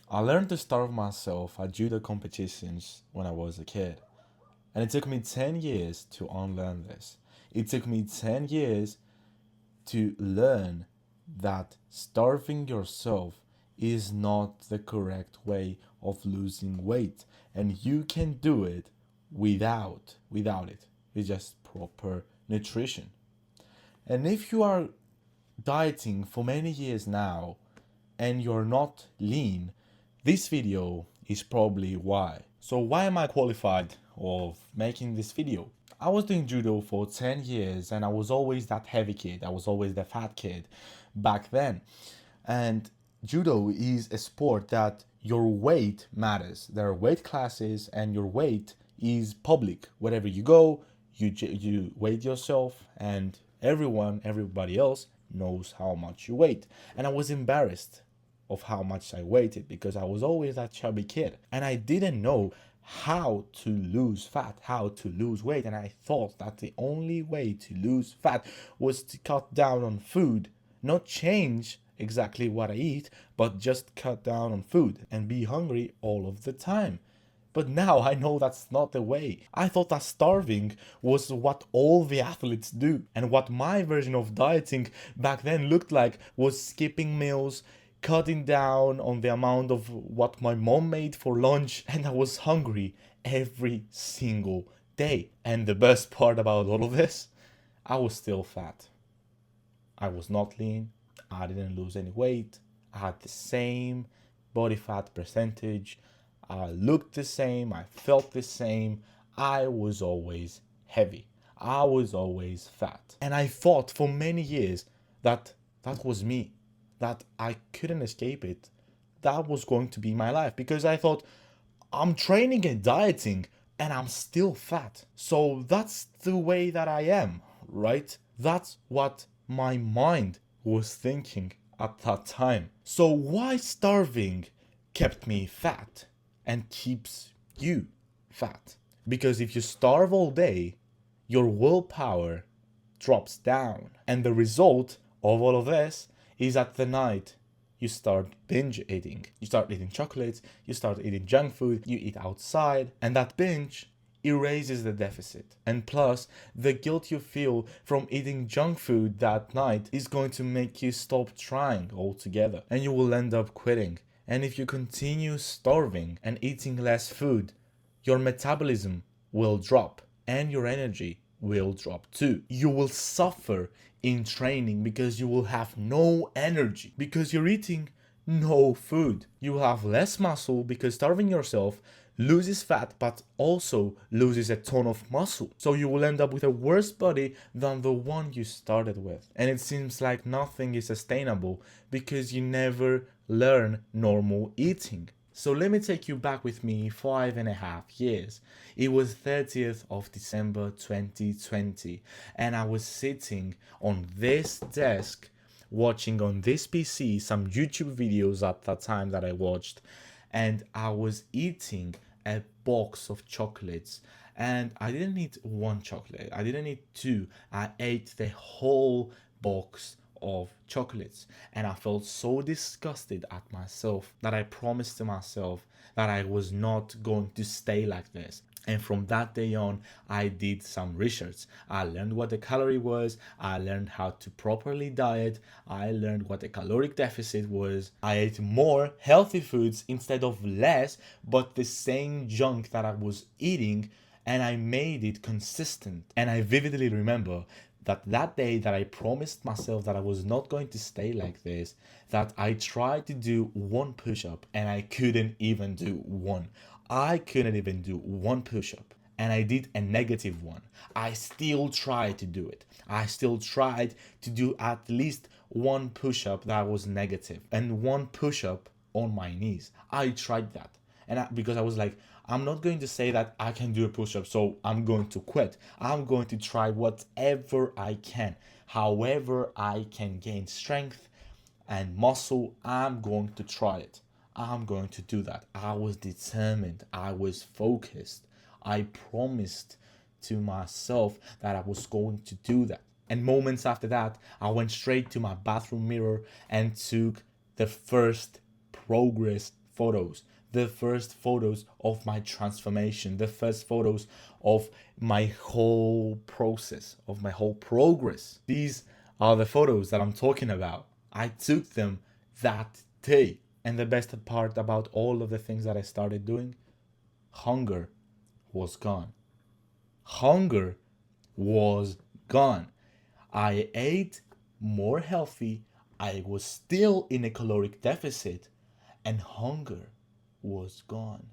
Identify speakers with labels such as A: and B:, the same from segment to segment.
A: I learned to starve myself at judo competitions when I was a kid. And it took me 10 years to unlearn this. It took me 10 years to learn that starving yourself is not the correct way of losing weight, and you can do it without it. It's just proper nutrition. And if you are dieting for many years now and you're not lean, this video is probably why. So why am I qualified of making this video? I was doing judo for 10 years and I was always that heavy kid. I was always the fat kid back then. And judo is a sport that your weight matters. There are weight classes and your weight is public. Wherever you go, you weigh yourself and everybody else knows how much you weigh. And I was embarrassed of how much I weighed because I was always that chubby kid. And I didn't know how to lose fat, how to lose weight. And I thought that the only way to lose fat was to cut down on food, not change exactly what I eat, but just cut down on food and be hungry all of the time. But now I know that's not the way. I thought that starving was what all the athletes do. And what my version of dieting back then looked like was skipping meals, cutting down on the amount of what my mom made for lunch, and I was hungry every single day. And the best part about all of this, I was still fat. I was not lean. I didn't lose any weight. I had the same body fat percentage. I looked the same. I felt the same. I was always heavy. I was always fat. And I thought for many years that that was me, that I couldn't escape it. That was going to be my life because I thought I'm training and dieting and I'm still fat. So that's the way that I am, right? That's what my mind was thinking at that time. So why starving kept me fat and keeps you fat? Because if you starve all day, your willpower drops down. And the result of all of this is at the night you start binge eating. You start eating chocolates, you start eating junk food, you eat outside, and that binge erases the deficit. And plus, the guilt you feel from eating junk food that night is going to make you stop trying altogether, and you will end up quitting. And if you continue starving and eating less food, your metabolism will drop and your energy will drop too. You will suffer in training because you will have no energy because you're eating no food. You will have less muscle because starving yourself loses fat but also loses a ton of muscle. So you will end up with a worse body than the one you started with. And it seems like nothing is sustainable because you never learn normal eating. So let me take you back with me 5.5 years. It was 30th of December 2020 and I was sitting on this desk watching on this PC some YouTube videos at that time that I watched, and I was eating a box of chocolates. And I didn't eat one chocolate, I didn't eat two, I ate the whole box of chocolates. And I felt so disgusted at myself that I promised to myself that I was not going to stay like this. And from that day on, I did some research. I learned what a calorie was. I learned how to properly diet. I learned what a caloric deficit was. I ate more healthy foods instead of less, but the same junk that I was eating, and I made it consistent. And I vividly remember that day that I promised myself that I was not going to stay like this, that I tried to do one push-up and I couldn't even do one. I couldn't even do one push-up. And I did a negative one. I still tried to do it. I still tried to do at least one push-up that was negative and one push-up on my knees. I tried that. Because I was like, I'm not going to say that I can do a push up, so I'm going to quit. I'm going to try whatever I can. However, I can gain strength and muscle, I'm going to try it. I'm going to do that. I was determined. I was focused. I promised to myself that I was going to do that. And moments after that, I went straight to my bathroom mirror and took the first progress photos, the first photos of my transformation, the first photos of my whole process, of my whole progress. These are the photos that I'm talking about. I took them that day. And the best part about all of the things that I started doing, hunger was gone. Hunger was gone. I ate more healthy. I was still in a caloric deficit, and hunger was gone.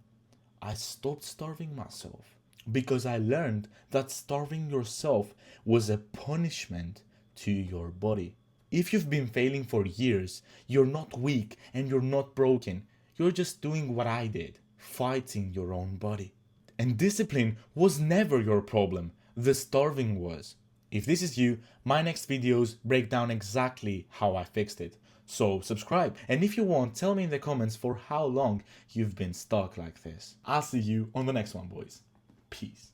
A: I stopped starving myself because I learned that starving yourself was a punishment to your body. If you've been failing for years, you're not weak and you're not broken. You're just doing what I did, fighting your own body. And discipline was never your problem, the starving was. If this is you, my next videos break down exactly how I fixed it. So subscribe, and if you want, tell me in the comments for how long you've been stuck like this. I'll see you on the next one, boys. Peace.